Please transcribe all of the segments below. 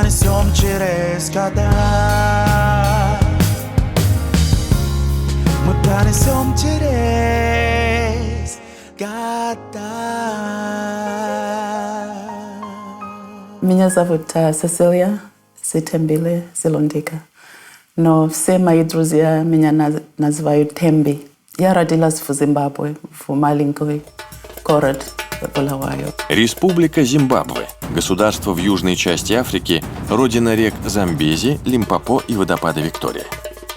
пронесем через года. Мы пронесем через года. Меня зовут Сесилия Ситембиле Зелондика, но все мои друзья меня называют Темби. Я родилась в Зимбабве, в маленький город Булавайо. Республика Зимбабве – государство в южной части Африки, родина рек Замбези, Лимпопо и водопада Виктория.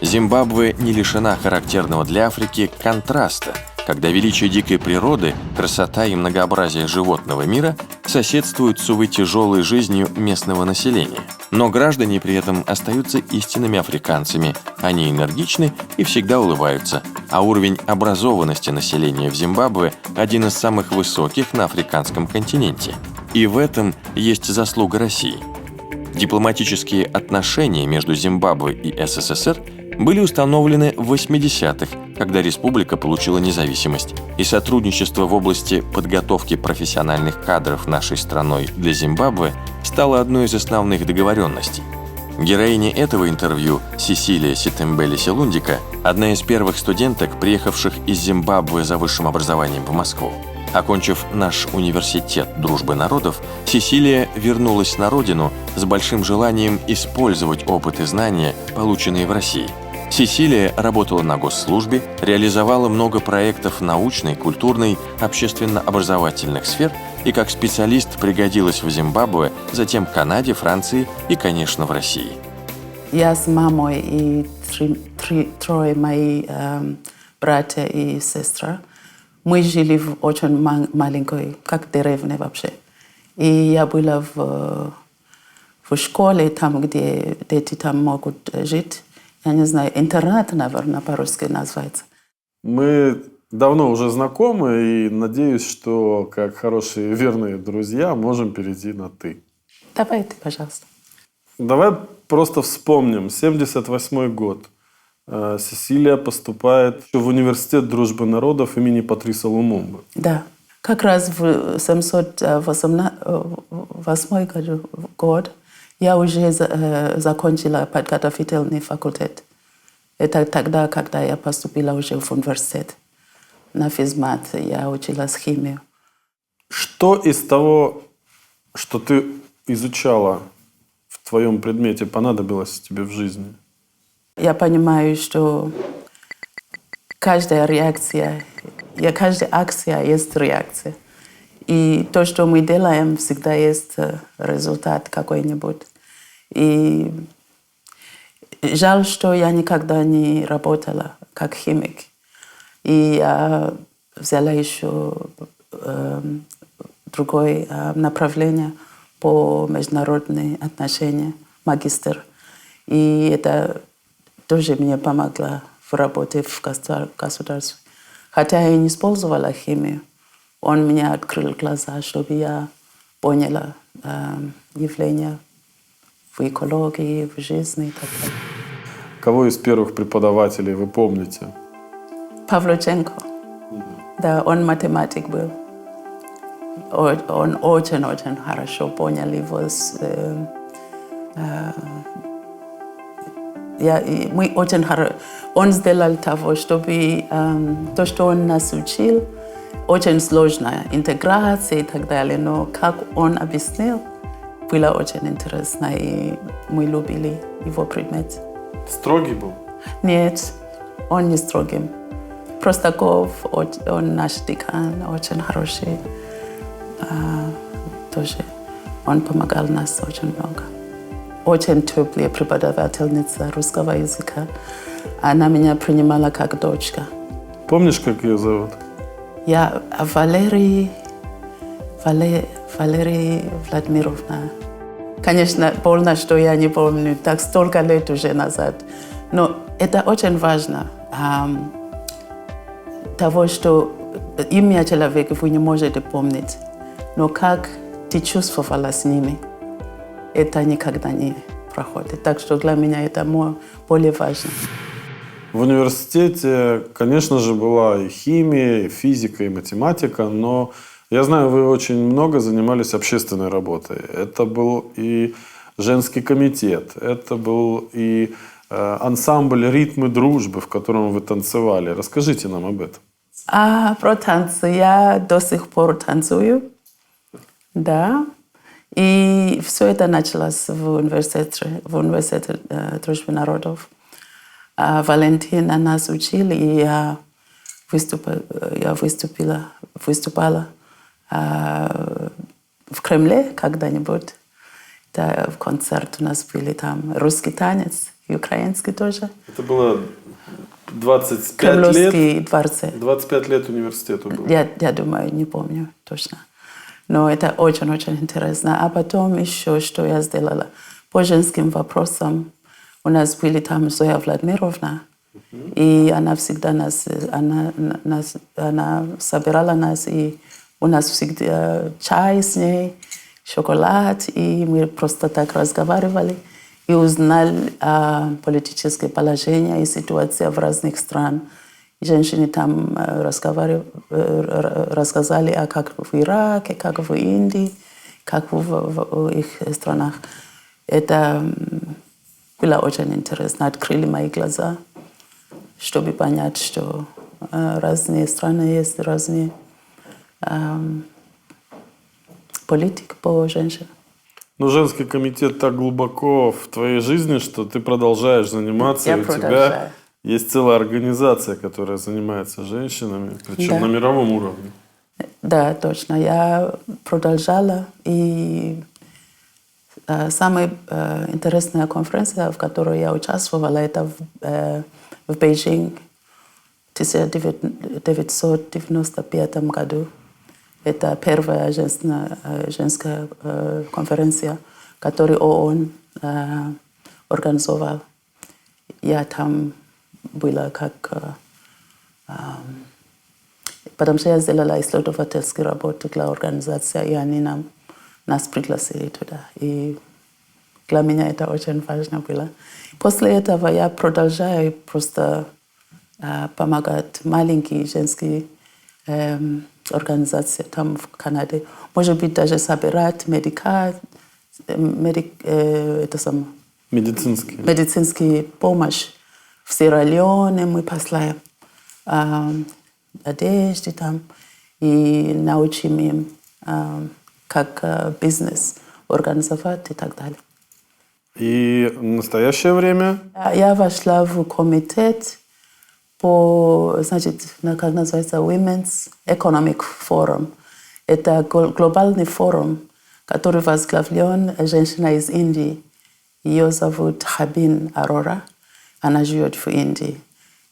Зимбабве не лишена характерного для Африки контраста, когда величие дикой природы, красота и многообразие животного мира соседствуют с, увы, тяжелой жизнью местного населения. Но граждане при этом остаются истинными африканцами, они энергичны и всегда улыбаются, а уровень образованности населения в Зимбабве один из самых высоких на африканском континенте. И в этом есть заслуга России. Дипломатические отношения между Зимбабве и СССР были установлены в 80-х, когда республика получила независимость, и сотрудничество в области подготовки профессиональных кадров нашей страной для Зимбабве стало одной из основных договоренностей. Героиня этого интервью, Сесилия Ситембеле Селундика, одна из первых студенток, приехавших из Зимбабве за высшим образованием в Москву. Окончив наш университет дружбы народов, Сесилия вернулась на родину с большим желанием использовать опыт и знания, полученные в России. Сесилия работала на госслужбе, реализовала много проектов научной, культурной, общественно-образовательных сфер и как специалист пригодилась в Зимбабве, затем в Канаде, Франции и, конечно, в России. Я с мамой и трое моих братья и сестра. Мы жили в очень маленькой, как деревне вообще. И я была в школе, там, где дети там могут жить. Я не знаю, интернат, наверное, по-русски называется. Мы давно уже знакомы, и надеюсь, что, как хорошие верные друзья, можем перейти на «ты». Давай ты, пожалуйста. Давай просто вспомним. 78-й год. Сесилия поступает в университет дружбы народов имени Патриса Лумумбы. Да. Как раз в 708 год я уже закончила подготовительный факультет. Это тогда, когда я поступила уже в университет. На физмат я училась химию. Что из того, что ты изучала в твоем предмете, понадобилось тебе в жизни? Я понимаю, что каждая реакция, каждая акция есть реакция. И то, что мы делаем, всегда есть результат какой-нибудь. И жаль, что я никогда не работала как химик. И я взяла еще другое направление по международным отношениям, магистр. И это тоже мне помогло в работе в государстве. Хотя я не использовала химию. Он мне открыл глаза, чтобы я поняла явления в экологии, в жизни и так далее. Кого из первых преподавателей вы помните? Павлюченко. Да, он математик был. Он очень-очень хорошо понял его. Мы очень хорошо. Он сделал того, чтобы то, что он нас учил, очень сложная интеграция и так далее, но как он объяснил, было очень интересно, и мы любили его предмет. Строгий был? Нет, он не строгий. Простаков, он наш декан, очень хороший. Тоже он помогал нас очень много. Очень теплая преподавательница русского языка. Она меня принимала как дочка. Помнишь, как ее зовут? Я Валерия Владимировна. Конечно, больно, что я не помню, так столько лет уже назад. Но это очень важно. Того, что имя человека вы не можете помнить. Но как ты чувствовала с ними, это никогда не проходит. Так что для меня это более важно. В университете, конечно же, была и химия, и физика, и математика, но я знаю, вы очень много занимались общественной работой. Это был и женский комитет, это был и ансамбль «Ритмы дружбы», в котором вы танцевали. Расскажите нам об этом. А про танцы я до сих пор танцую, да. И все это началось в университете дружбы народов. Валентина нас учил, и я выступала в Кремле когда-нибудь. Да, в концерт у нас были там русский танец, и украинский тоже. Это было 25 Кремлевский лет? дворце. 25 лет университету было. Я думаю, не помню точно. Но это очень-очень интересно. А потом еще, что я сделала по женским вопросам. У нас были там Зоя Владимировна, и она всегда она собирала нас, и у нас всегда чай с ней, шоколад, и мы просто так разговаривали и узнали политическое положение и ситуацию в разных странах. Женщины там рассказали, как в Ираке, как в Индии, как в их странах. Это было очень интересно. Открыли мои глаза, чтобы понять, что разные страны есть, разные политики по женщинам. Но женский комитет так глубоко в твоей жизни, что ты продолжаешь заниматься. Я и у продолжаю. тебя есть целая организация, которая занимается женщинами, причем на мировом уровне. Да, точно. Я продолжала. И самая интересная конференция, в которой я участвовала, это в Бейжинге в 1995 году. Это первая женская конференция, которую ООН организовал. Я там была потому что я сделала исследовательскую работу для организации, и они нас пригласили туда. И для меня это очень важно было. После этого я продолжаю просто помогать маленькие женские организации там в Канаде. Может быть, даже собирать медицинскую помощь. В Сьерра-Леоне мы послаем одежды там и научим им, как бизнес организовать и так далее. И в настоящее время? Я вошла в комитет по, значит, как называется, Women's Economic Forum. Это глобальный форум, который возглавлен женщиной из Индии. Ее зовут Хабин Арора. Она живет в Индии.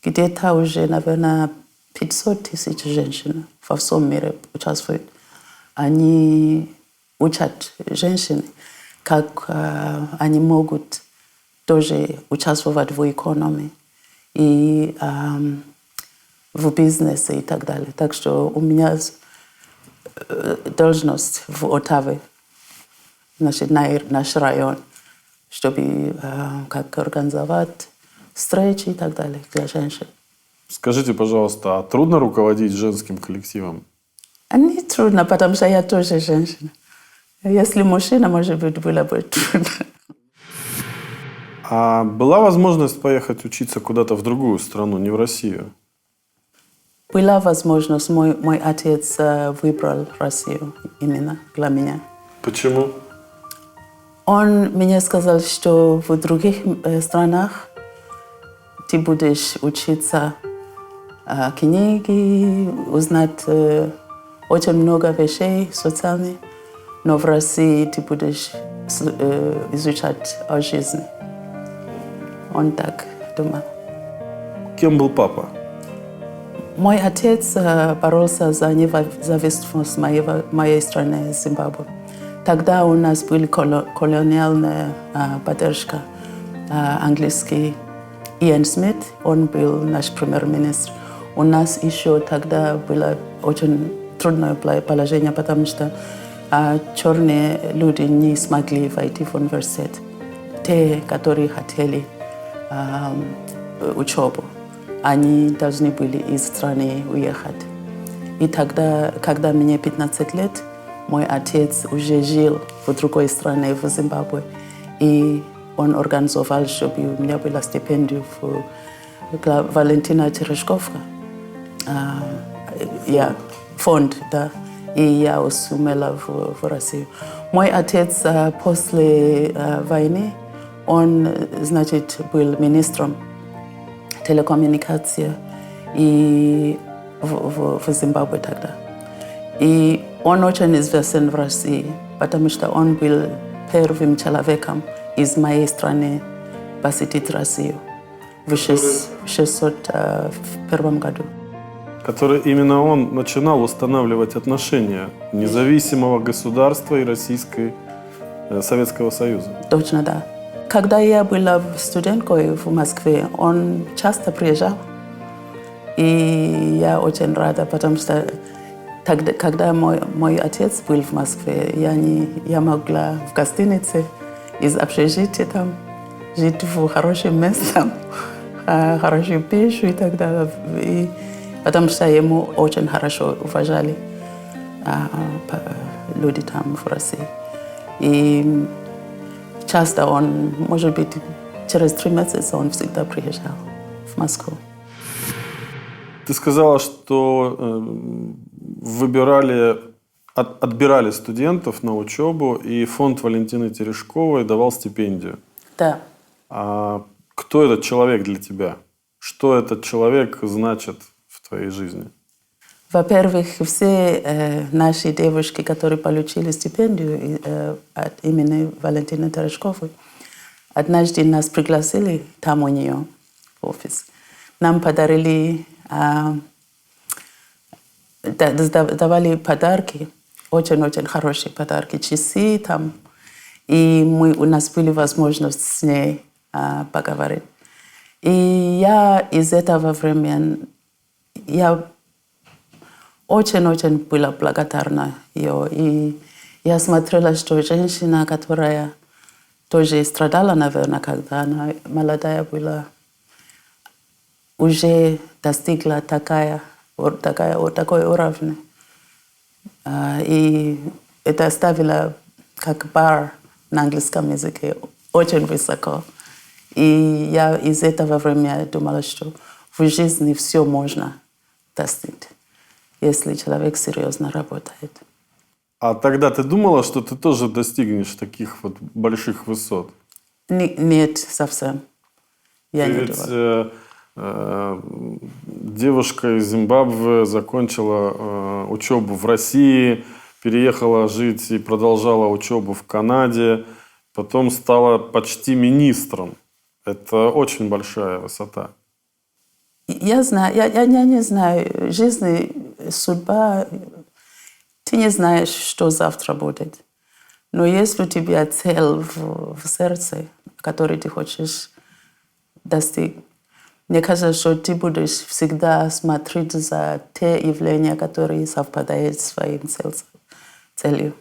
Где-то уже, наверное, 500 тысяч женщин во всем мире участвуют. Они учат женщин, как они могут тоже участвовать в экономии и в бизнесе и так далее. Так что у меня должность в Оттаве, значит, наш район, чтобы как организовать встречи и так далее для женщин. Скажите, пожалуйста, а трудно руководить женским коллективом? Не трудно, потому что я тоже женщина. Если мужчина, может быть, было бы трудно. А была возможность поехать учиться куда-то в другую страну, не в Россию? Была возможность. Мой отец выбрал Россию именно для меня. Почему? Он мне сказал, что в других странах ты будешь учиться книги, узнать очень много вещей социальных, но в России ты будешь изучать о жизни. Он так думал. Кем был папа? Мой отец боролся за независимость моей страны, Зимбабве. Тогда у нас была колониальная поддержка. Английский Иэн Смит, он был наш премьер-министр. У нас еще тогда было очень трудное положение, потому что черные люди не смогли войти в университет. Те, которые хотели учебу, они должны были из страны уехать. И тогда, когда мне 15 лет, мой отец уже жил в другой стране, в Зимбабве. И он организовал, чтобы у меня было стипендию для Валентина Терешковка. Я фонд, да. И я сумела в Россию. Мой отец после войны, он, значит, был министром телекоммуникации и в Зимбабве тогда. И он очень известен в России, потому что он был первым человеком из моей страны посетить Россию в 601 году. Который именно он начинал устанавливать отношения независимого государства и Советского Союза. Точно, да. Когда я была студенткой в Москве, он часто приезжал. И я очень рада, потому что тогда, когда мой отец был в Москве, я могла в гостинице из общежития там жить в хорошем месте, хорошую пищу и так далее. И потому что ему очень хорошо уважали люди там в России. И часто он, может быть, через 3 месяца он всегда приезжал в Москву. Ты сказала, что отбирали студентов на учебу, и фонд Валентины Терешковой давал стипендию. Да. А кто этот человек для тебя? Что этот человек значит в твоей жизни? Во-первых, все наши девушки, которые получили стипендию от имени Валентины Терешковой, однажды нас пригласили там у нее в офис. Нам подарили, давали подарки, очень-очень хорошие подарки, часы там. И у нас были возможность с ней поговорить. И я из этого времени, я очень-очень была благодарна ее. И я смотрела, что женщина, которая тоже страдала, наверное, когда она молодая была, уже достигла такой уровень. И это ставило как бар на английском языке очень высоко. И я из этого времени думала, что в жизни все можно достичь, если человек серьезно работает. А тогда ты думала, что ты тоже достигнешь таких вот больших высот? Нет, совсем. Я не думала. Девушка из Зимбабве закончила учебу в России, переехала жить и продолжала учебу в Канаде, потом стала почти министром. Это очень большая высота. Я знаю, я не знаю, жизнь, судьба, ты не знаешь, что завтра будет. Но если у тебя цель в сердце, которую ты хочешь достичь, мне кажется, что ты будешь всегда смотреть за те явления, которые совпадают с своим целью.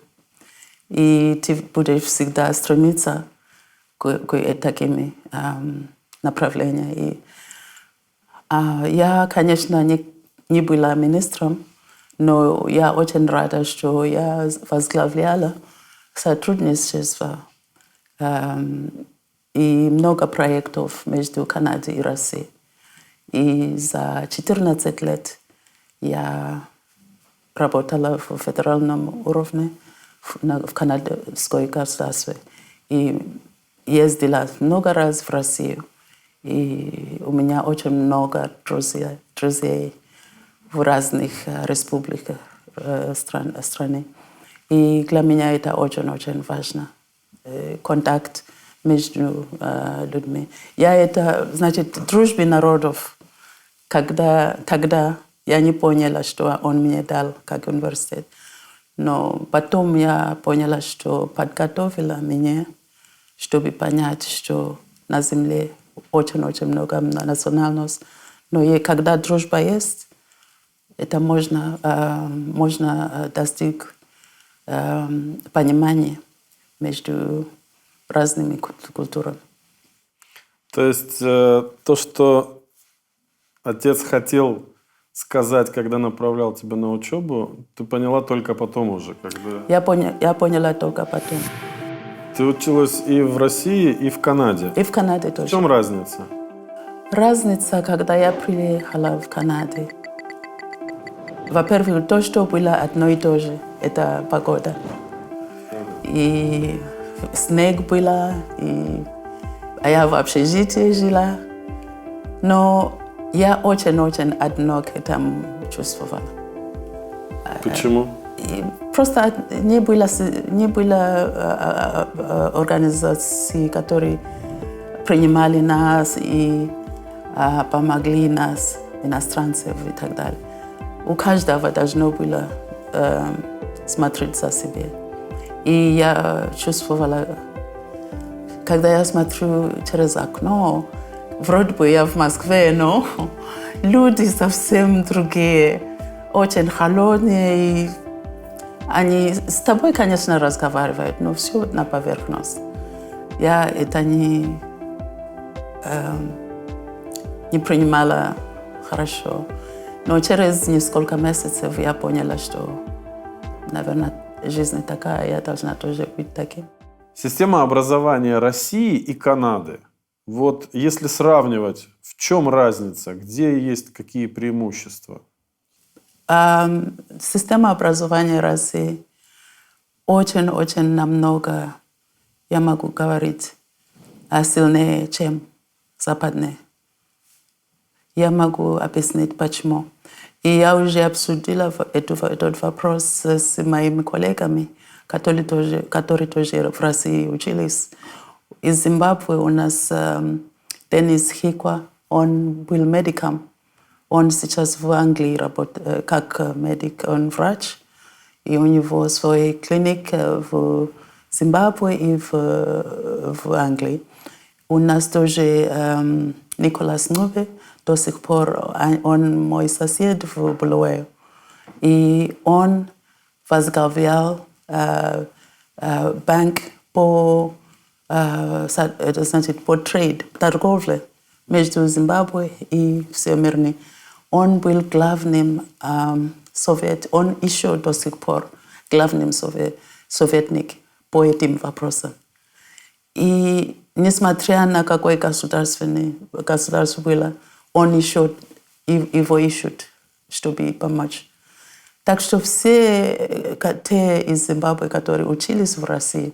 И ты будешь всегда стремиться к таким направлениям. И я, конечно, не была министром, но я очень рада, что я возглавляла сотрудничество и много проектов между Канадой и Россией. И за 14 лет я работала в федеральном уровне в канадское государство. И ездила много раз в Россию. И у меня очень много друзей в разных республиках страны. И для меня это очень-очень важно. Контакт между людьми. Значит, дружба народов. Тогда я не поняла, что он мне дал как университет. Но потом я поняла, что подготовила меня, чтобы понять, что на Земле очень-очень много национальностей. Но когда дружба есть, это можно достичь понимания между разными культурами. То есть то, что отец хотел сказать, когда направлял тебя на учебу, ты поняла только потом уже, когда... Я поняла только потом. Ты училась и в России, и в Канаде. И в Канаде В тоже. чем разница? Разница, когда я приехала в Канаду. Во-первых, то, что было одно и то же, это погода. И снег было, а я в общежитии жила. Но я очень-очень одиноко там чувствовала. Почему? И просто не было организаций, которые принимали нас и помогли нас, иностранцев и так далее. У каждого должно было смотреть за себя. И я чувствовала, когда я смотрю через окно, вроде бы я в Москве, но люди совсем другие, очень холодные. И они с тобой, конечно, разговаривают, но все на поверхность. Я это не принимала хорошо. Но через несколько месяцев я поняла, что, наверное, жизнь такая, я должна тоже быть таким. Система образования России и Канады. Вот если сравнивать, в чем разница, где есть какие преимущества? Система образования России очень-очень намного, я могу говорить, сильнее, чем западная. Я могу объяснить, почему. И я уже обсудила этот вопрос с моими коллегами, которые тоже в России учились. Из Зимбабве у нас Денис Хиква, он был медиком. Он сейчас в Англии работает как медик, он врач. И у него свой клиник в Зимбабве и в Англии. У нас тоже Николас Нубе, до сих пор он мой сосед в Булуэо. И он возглавлял банк по трейд, торговле между Зимбабве и всем миром. Он был главным он еще до сих пор главным советник по этим вопросам. И несмотря на какое государство было, его ищут, чтобы помочь. Так что все те из Зимбабве, которые учились в России,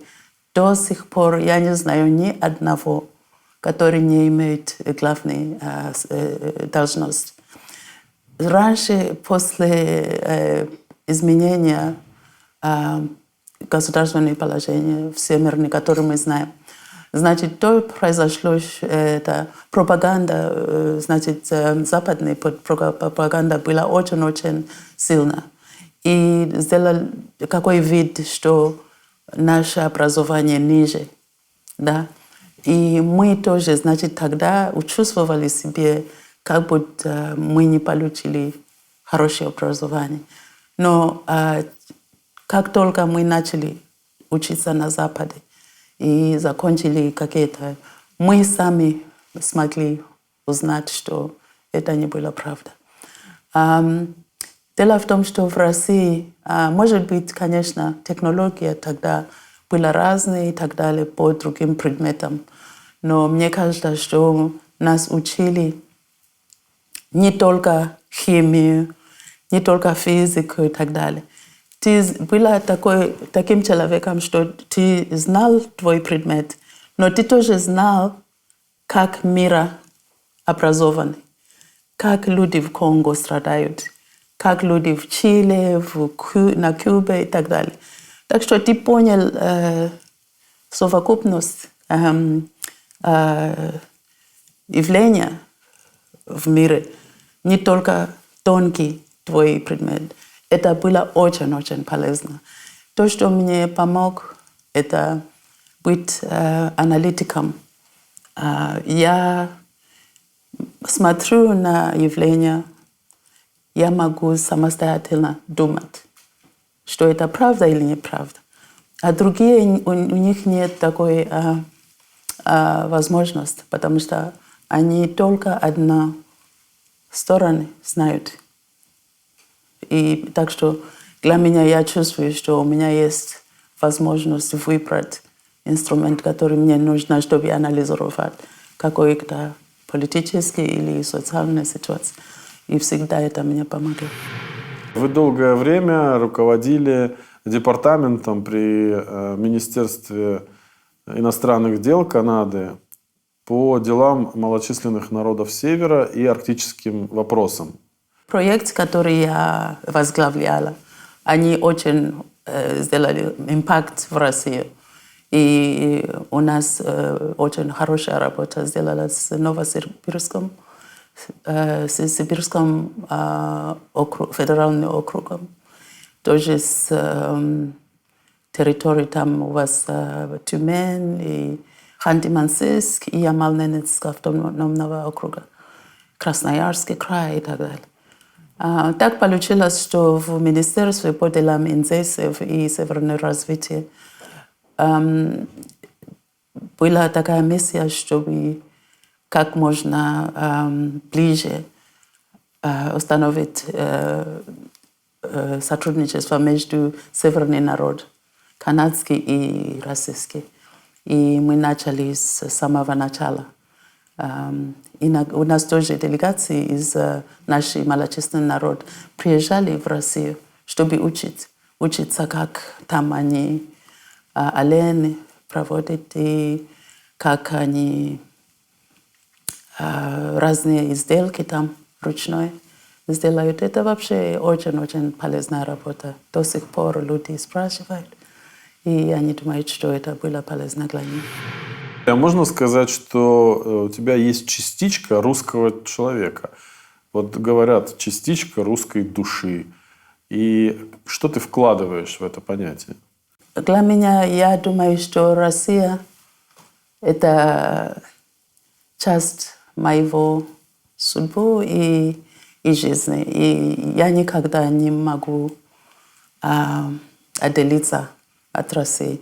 до сих пор я не знаю ни одного, который не имеет главной должности. Раньше, после изменения государственного положения всемирного, которое мы знаем, значит, то произошло, это пропаганда, значит, западная пропаганда была очень-очень сильна. И сделали какой вид, что наше образование ниже, да. И мы тоже, значит, тогда чувствовали себе, как будто мы не получили хорошее образование. Но как только мы начали учиться на Западе и закончили какие-то, мы сами смогли узнать, что это не было правда. Дело в том, что в России, может быть, конечно, технология тогда была разная и так далее по другим предметам. Но мне кажется, что нас учили не только химию, не только физику и так далее. Ты была таким человеком, что ты знал твой предмет, но ты тоже знал, как мир образован, как люди в Конго страдают, как люди в Чили, на Кубе и так далее. Так что ты понял совокупность явления в мире, не только тонкий твой предмет. Это было очень-очень полезно. То, что мне помог, это быть аналитиком. Я смотрю на явления, я могу самостоятельно думать, что это правда или неправда. А другие, у них нет такой возможности, потому что они только одну сторону знают. И так что для меня я чувствую, что у меня есть возможность выбрать инструмент, который мне нужно, чтобы анализировать какой-то политический или социальной ситуации. И всегда это мне помогает. Вы долгое время руководили департаментом при Министерстве иностранных дел Канады по делам малочисленных народов Севера и арктическим вопросам. Проект, который я возглавляла, они очень сделали импакт в России. И у нас очень хорошая работа сделала с Новосибирском, с Сибирским федеральным округом. Тоже с территорией там у вас Тюмень и Ханты-Мансийск и Ямал-Ненецк автономного округа, Красноярский край и так далее. Так получилось, что в Министерстве по делам индейцев и северного развития была такая миссия, чтобы как можно ближе установить сотрудничество между северным народом, канадский и российский. И мы начали с самого начала. И у нас тоже делегации из нашей малочисленный народ приезжали в Россию, чтобы учиться, как там они олени проводят и как они разные изделки там ручной сделают. Это вообще очень-очень полезная работа. До сих пор люди спрашивают, и они думают, что это было полезно для них. А можно сказать, что у тебя есть частичка русского человека? Вот говорят, частичка русской души. И что ты вкладываешь в это понятие? Для меня, я думаю, что Россия – это часть моего судьбы и жизни. И я никогда не могу отделиться от России,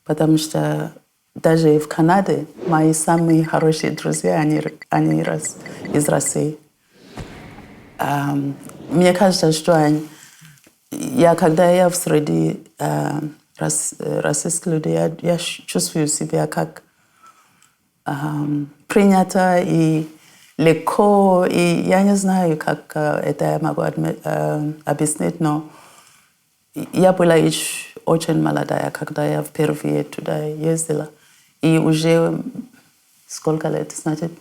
потому что даже в Канаде мои самые хорошие друзья, они из России. Мне кажется, что когда я в среде российских людей, я чувствую себя как принято и легко. И я не знаю, как это я могу объяснить, но я была еще очень молодая, когда я впервые туда ездила. И уже сколько лет, значит,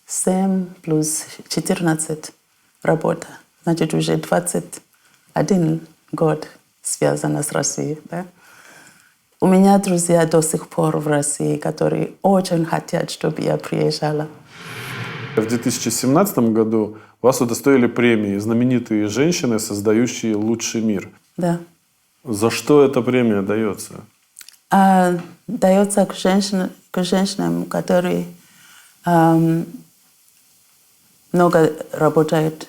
7 плюс 14 работа. Значит, уже 21 год связана с Россией. Да? У меня друзья до сих пор в России, которые очень хотят, чтобы я приезжала. В 2017 году вас удостоили премии «Знаменитые женщины, создающие лучший мир». Да. За что эта премия дается? Дается к женщинам, которые много работают,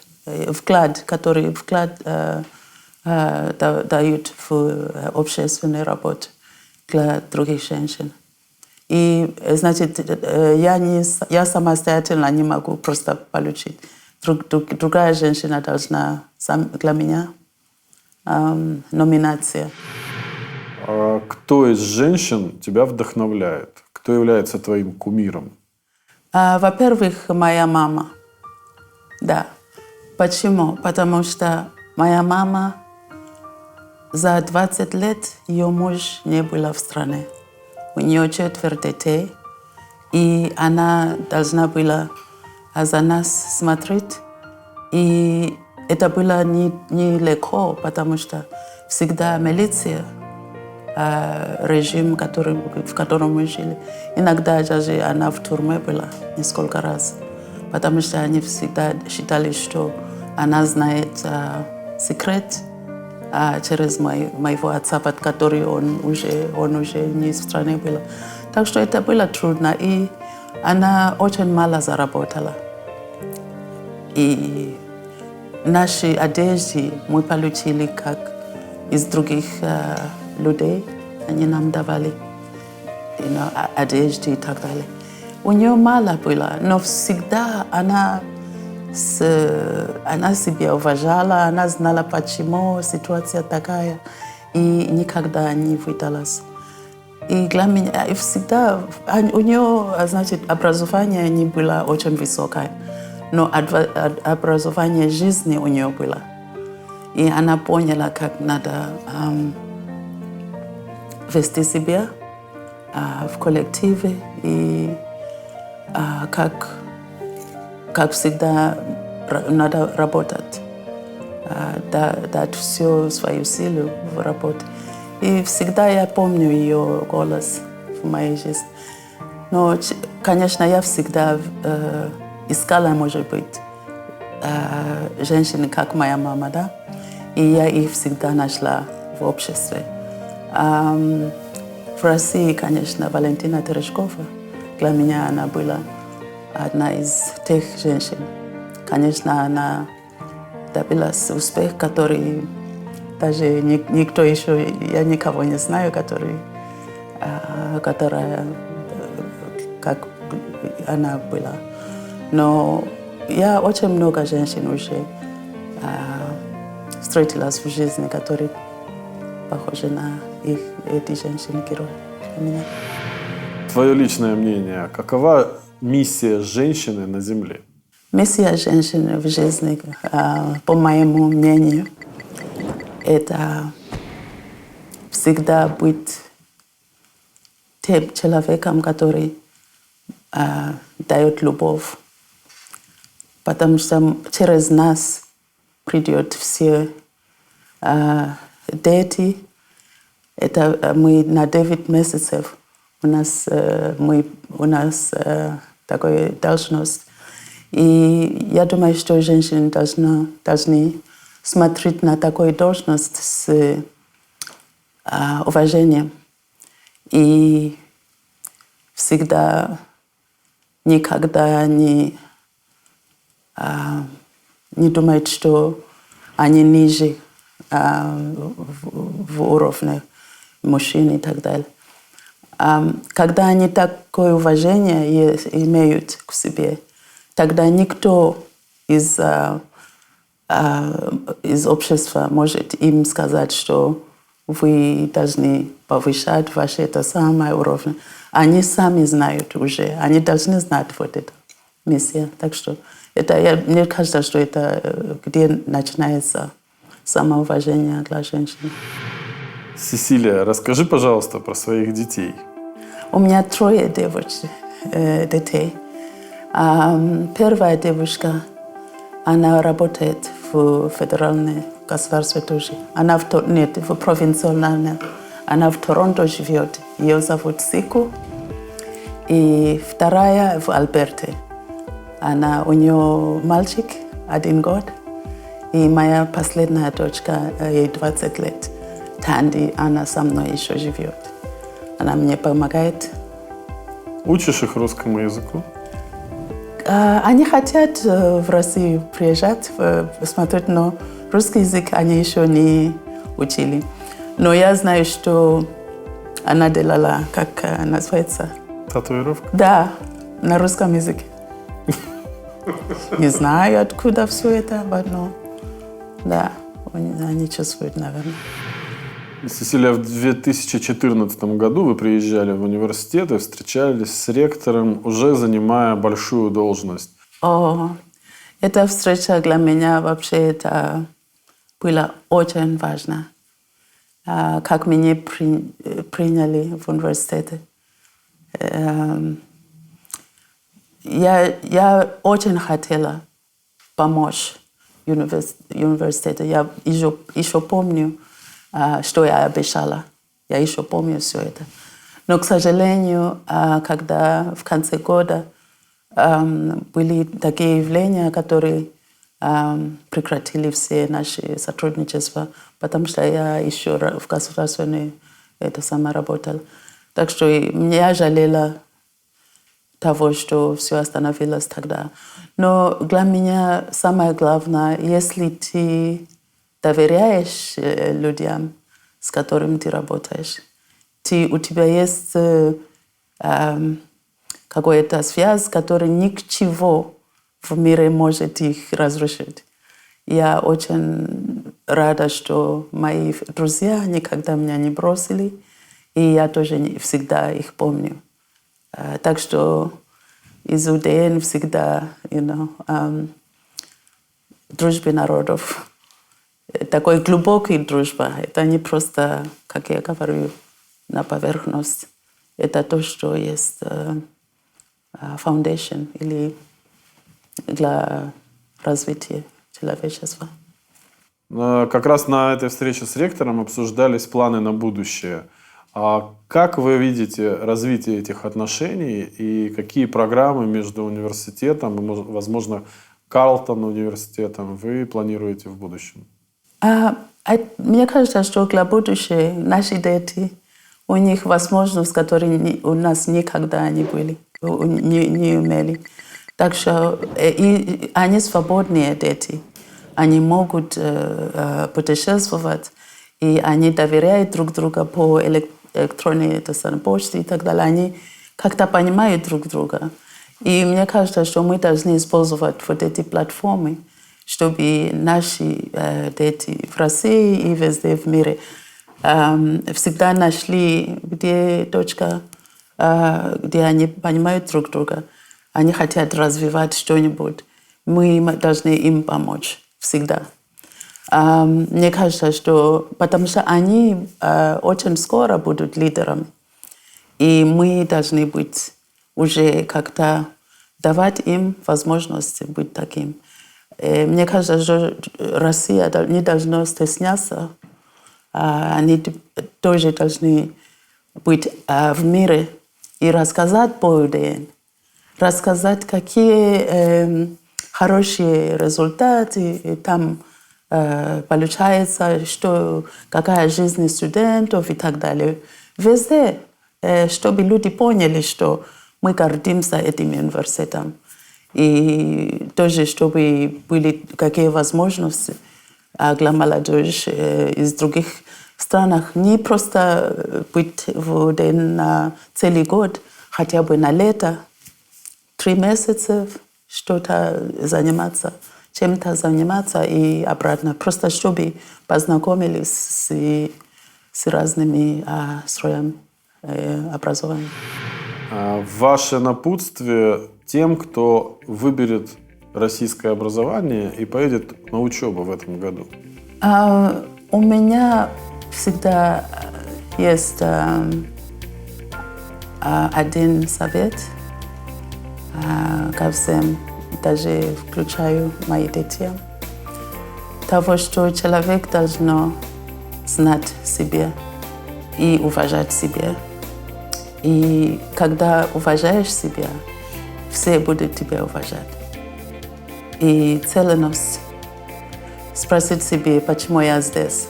которые дают в общественную работу для других женщин. И, значит, я самостоятельно не могу просто получить. Другая женщина должна для меня номинация. А кто из женщин тебя вдохновляет? Кто является твоим кумиром? Во-первых, моя мама. Да. Почему? Потому что моя мама за 20 лет ее муж не был в стране. У нее 4 детей, и она должна была за нас смотреть. И это было нелегко, потому что всегда милиция, режим, в котором мы жили. Иногда даже она в тюрьме была несколько раз, потому что они всегда считали, что она знает секрет через моего отца, под который он уже не в стране был. Так что это было трудно, и она очень мало заработала. И наши одежды мы получили как из других людей. Они нам давали одежды и так далее. У нее мало было, но всегда она себя уважала, она знала, почему ситуация такая, и никогда не выдалась. И для меня и всегда у нее, значит, образование не было очень высокое, но образование жизни у нее было. И она поняла, как надо вести себя в коллективе и как всегда надо работать, дать всю свою силу в работе. И всегда я помню ее голос в моей жизни. Но, конечно, я всегда искала, может быть, женщины, как моя мама, да? И я их всегда нашла в обществе. В России, конечно, Валентина Терешкова, для меня она была одна из тех женщин. Конечно, она добилась успеха, который даже никто еще, я никого не знаю, которая как она была. Но я очень много женщин уже встретилась в жизни, которые похожи на эти женщины-герои для меня. Твое личное мнение, какова миссия женщины на Земле? Миссия женщины в жизни, по моему мнению, это всегда быть тем человеком, который дает любовь. Потому что через нас придет все дети. Это мы на 9 месяцев у нас такая должность. И я думаю, что женщины должны смотреть на такую должность с уважением. И всегда никогда не думать, что они ниже в уровне мужчин и так далее. Когда они такое уважение имеют к себе, тогда никто из общества может им сказать, что вы должны повышать ваше это самое уровень. Они сами знают уже, они должны знать вот эту миссию. Так что мне кажется, что это где начинается самоуважение для женщин. Сесилия, расскажи, пожалуйста, про своих детей. У меня 3 детей. Первая девушка, она работает в федеральной государстве тоже. Она в провинциальной. Она в Торонто живет. Ее зовут Сику. И вторая в Альберте. У нее мальчик 1 год. И моя последняя дочка, ей 20 лет. Танди, она со мной еще живет. Она мне помогает. Учишь их русскому языку? Они хотят в Россию приезжать, смотреть, но русский язык они еще не учили. Но я знаю, что она делала, как называется? Татуировка? Да, на русском языке. Не знаю, откуда все это, но да, они чувствуют, наверное. Сесилия, в 2014 году вы приезжали в университет и встречались с ректором, уже занимая большую должность. Эта встреча для меня вообще это было очень важно. Как меня приняли в университете. Я очень хотела помочь университету. Я еще помню, что я обещала. Я еще помню все это. Но, к сожалению, когда в конце года были такие явления, которые прекратили все наши сотрудничества, потому что я еще в государственной работала. Так что я жалела того, что все остановилось тогда. Но для меня самое главное, если ты доверяешь людям, с которыми ты работаешь, у тебя есть какая-то связь, которая ничего в мире может их разрушить. Я очень рада, что мои друзья никогда меня не бросили. И И я тоже всегда их помню. Так что из УДН всегда, дружбе народов. Такой глубокой дружба. Это не просто, как я говорю, на поверхность. Это то, что есть foundation или для развития человечества. Как раз на этой встрече с ректором обсуждались планы на будущее. А как вы видите развитие этих отношений и какие программы между университетом и, возможно, Карлтон университетом вы планируете в будущем? Мне кажется, что для будущего наши дети, у них возможность, которые у нас никогда не были, не имели. Так что и они свободные дети. Они могут путешествовать, и они доверяют друг другу по электронной почте и так далее. Они как-то понимают друг друга. И мне кажется, что мы должны использовать вот эти платформы, чтобы наши дети в России и везде в мире всегда нашли, где точка, где они понимают друг друга. Они хотят развивать что-нибудь. Мы должны им помочь всегда. Мне кажется, что потому что они очень скоро будут лидерами. И мы должны быть уже как-то давать им возможность быть таким. Мне кажется, что Россия не должна стесняться. Они тоже должны быть в мире и рассказать по УДН. Рассказать, какие хорошие результаты там получается, какая жизнь студентов и так далее. Везде, чтобы люди поняли, что мы гордимся этим университетом. И тоже, чтобы были какие возможности для молодежи из других стран. Не просто быть в УДН на целый год, хотя бы на лето, 3 месяца, что-то заниматься, чем-то заниматься и обратно. Просто чтобы познакомились с разными слоями образования. Ваше напутствие тем, кто выберет российское образование и поедет на учебу в этом году? У меня всегда есть один совет ко всем, даже включаю мои детей. Того, что человек должен знать себя и уважать себя. И когда уважаешь себя, все будут тебя уважать. И цельность спросить себе, почему я здесь.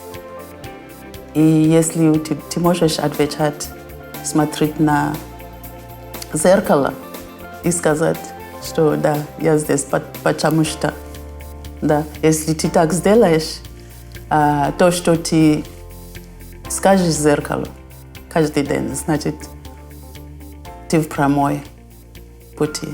И если ты можешь отвечать, смотреть на зеркало и сказать, что да, я здесь, потому что. Да, если ты так сделаешь, то, что ты скажешь зеркалу каждый день, значит, ты в прямой пути.